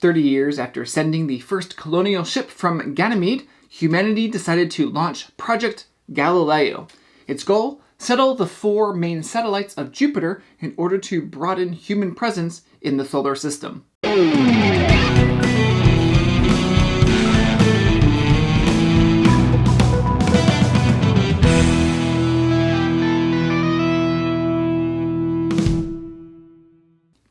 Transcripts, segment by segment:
30 years after sending the first colonial ship from Ganymede, humanity decided to launch Project Galileo. Its goal? Settle the 4 main satellites of Jupiter in order to broaden human presence in the solar system.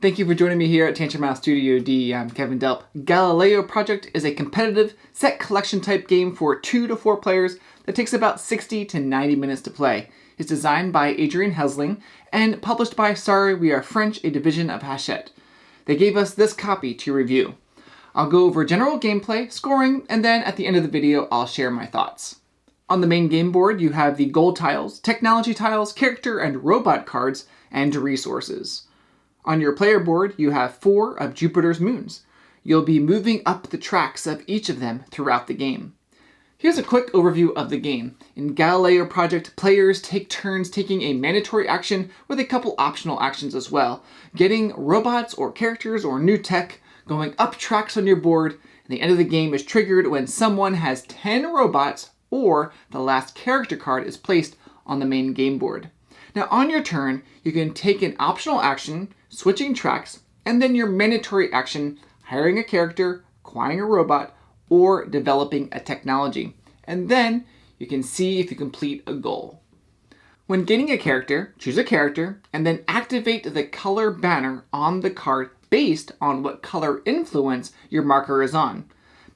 Thank you for joining me here at Tantrum Mouse Studio D. I'm Kevin Delp. Galileo Project is a competitive set collection type game for 2 to 4 players that takes about 60 to 90 minutes to play. It's designed by Adrian Hesling and published by Sorry We Are French, a division of Hachette. They gave us this copy to review. I'll go over general gameplay, scoring, and then at the end of the video I'll share my thoughts. On the main game board you have the gold tiles, technology tiles, character and robot cards, and resources. On your player board, you have 4 of Jupiter's moons. You'll be moving up the tracks of each of them throughout the game. Here's a quick overview of the game. In Galileo Project, players take turns taking a mandatory action with a couple optional actions as well. Getting robots or characters or new tech, going up tracks on your board, and the end of the game is triggered when someone has 10 robots or the last character card is placed on the main game board. Now on your turn, you can take an optional action, switching tracks, and then your mandatory action, hiring a character, acquiring a robot, or developing a technology. And then you can see if you complete a goal. When gaining a character, choose a character, and then activate the color banner on the card based on what color influence your marker is on.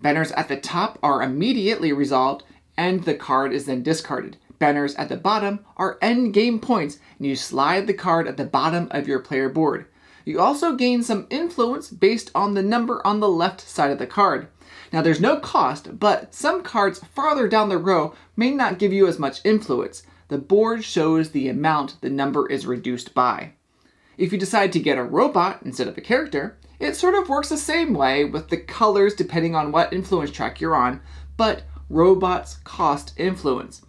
Banners at the top are immediately resolved, and the card is then discarded. Banners at the bottom are end game points, and you slide the card at the bottom of your player board. You also gain some influence based on the number on the left side of the card. Now there's no cost, but some cards farther down the row may not give you as much influence. The board shows the amount the number is reduced by. If you decide to get a robot instead of a character, it sort of works the same way with the colors depending on what influence track you're on, but robots cost influence.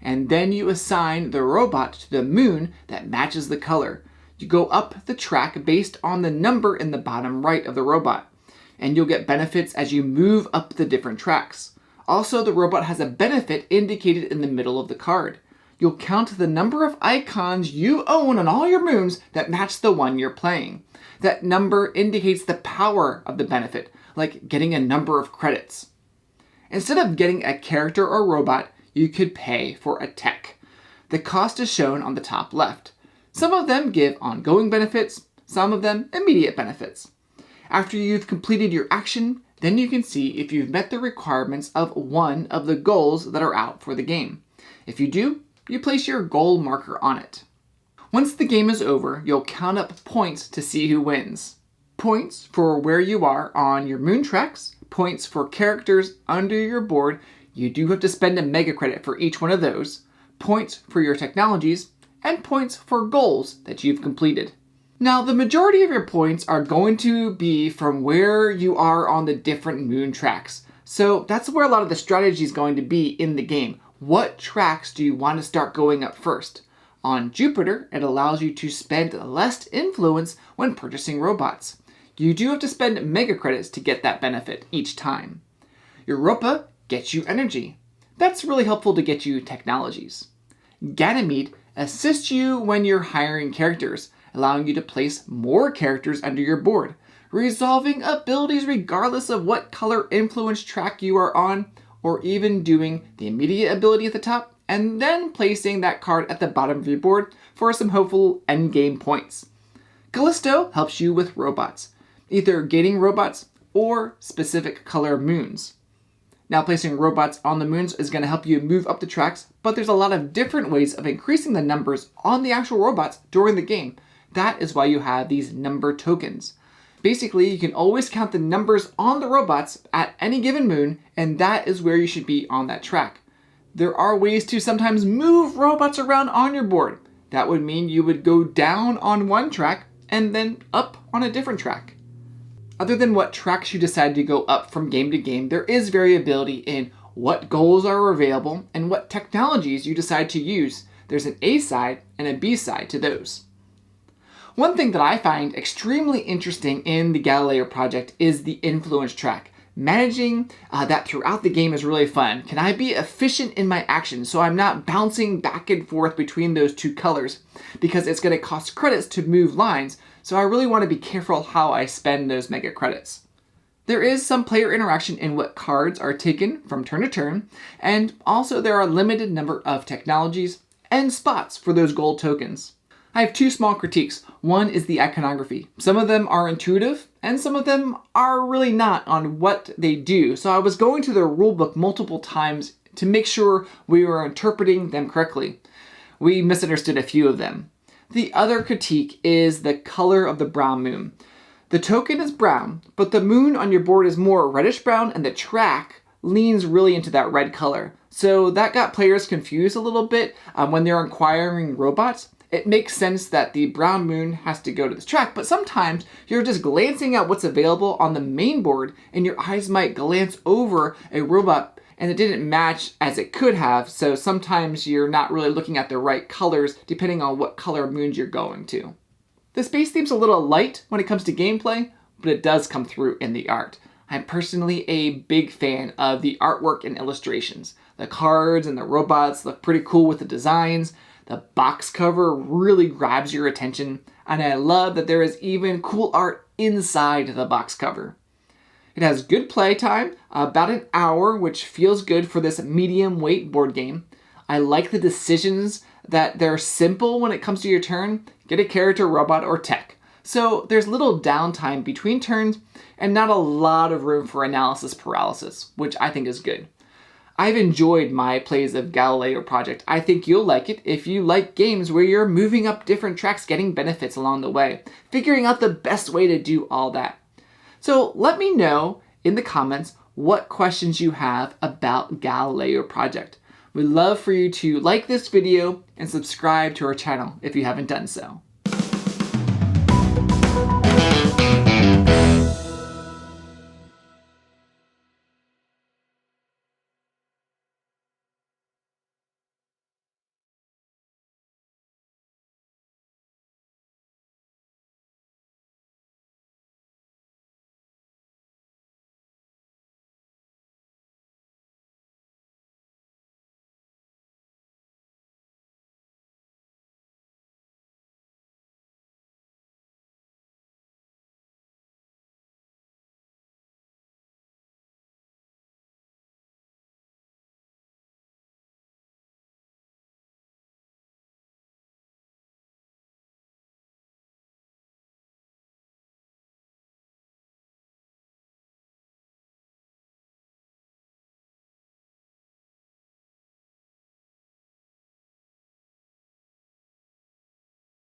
And then you assign the robot to the moon that matches the color. You go up the track based on the number in the bottom right of the robot, and you'll get benefits as you move up the different tracks. Also, the robot has a benefit indicated in the middle of the card. You'll count the number of icons you own on all your moons that match the one you're playing. That number indicates the power of the benefit, like getting a number of credits. Instead of getting a character or robot, you could pay for a tech. The cost is shown on the top left. Some of them give ongoing benefits, some of them immediate benefits. After you've completed your action, then you can see if you've met the requirements of one of the goals that are out for the game. If you do, you place your goal marker on it. Once the game is over, you'll count up points to see who wins. Points for where you are on your moon tracks, points for characters under your board. You do have to spend a mega credit for each one of those, points for your technologies, and points for goals that you've completed. Now, the majority of your points are going to be from where you are on the different moon tracks. So that's where a lot of the strategy is going to be in the game. What tracks do you want to start going up first? On Jupiter, it allows you to spend less influence when purchasing robots. You do have to spend mega credits to get that benefit each time. Europa gets you energy. That's really helpful to get you technologies. Ganymede assists you when you're hiring characters, allowing you to place more characters under your board, resolving abilities regardless of what color influence track you are on, or even doing the immediate ability at the top, and then placing that card at the bottom of your board for some hopeful endgame points. Callisto helps you with robots, either gaining robots or specific color moons. Now, placing robots on the moons is going to help you move up the tracks, but there's a lot of different ways of increasing the numbers on the actual robots during the game. That is why you have these number tokens. Basically, you can always count the numbers on the robots at any given moon, and that is where you should be on that track. There are ways to sometimes move robots around on your board. That would mean you would go down on one track and then up on a different track. Other than what tracks you decide to go up from game to game, there is variability in what goals are available and what technologies you decide to use. There's an A side and a B side to those. One thing that I find extremely interesting in the Galileo project is the influence track. Managing that throughout the game is really fun. Can I be efficient in my actions so I'm not bouncing back and forth between those two colors? Because it's going to cost credits to move lines, so I really want to be careful how I spend those mega credits. There is some player interaction in what cards are taken from turn to turn, and also there are a limited number of technologies and spots for those gold tokens. I have two small critiques. One is the iconography. Some of them are intuitive, and some of them are really not on what they do. So I was going to the rulebook multiple times to make sure we were interpreting them correctly. We misunderstood a few of them. The other critique is the color of the brown moon. The token is brown, but the moon on your board is more reddish brown, and the track leans really into that red color. So that got players confused a little bit when they're acquiring robots. It makes sense that the brown moon has to go to this track, but sometimes you're just glancing at what's available on the main board and your eyes might glance over a robot and it didn't match as it could have, so sometimes you're not really looking at the right colors depending on what color moons you're going to. The space theme's a little light when it comes to gameplay, but it does come through in the art. I'm personally a big fan of the artwork and illustrations. The cards and the robots look pretty cool with the designs. The box cover really grabs your attention, and I love that there is even cool art inside the box cover. It has good play time, about an hour, which feels good for this medium weight board game. I like the decisions that they're simple when it comes to your turn. Get a character, robot, or tech. So there's little downtime between turns and not a lot of room for analysis paralysis, which I think is good. I've enjoyed my plays of Galileo Project. I think you'll like it if you like games where you're moving up different tracks, getting benefits along the way, figuring out the best way to do all that. So let me know in the comments what questions you have about Galileo Project. We'd love for you to like this video and subscribe to our channel if you haven't done so.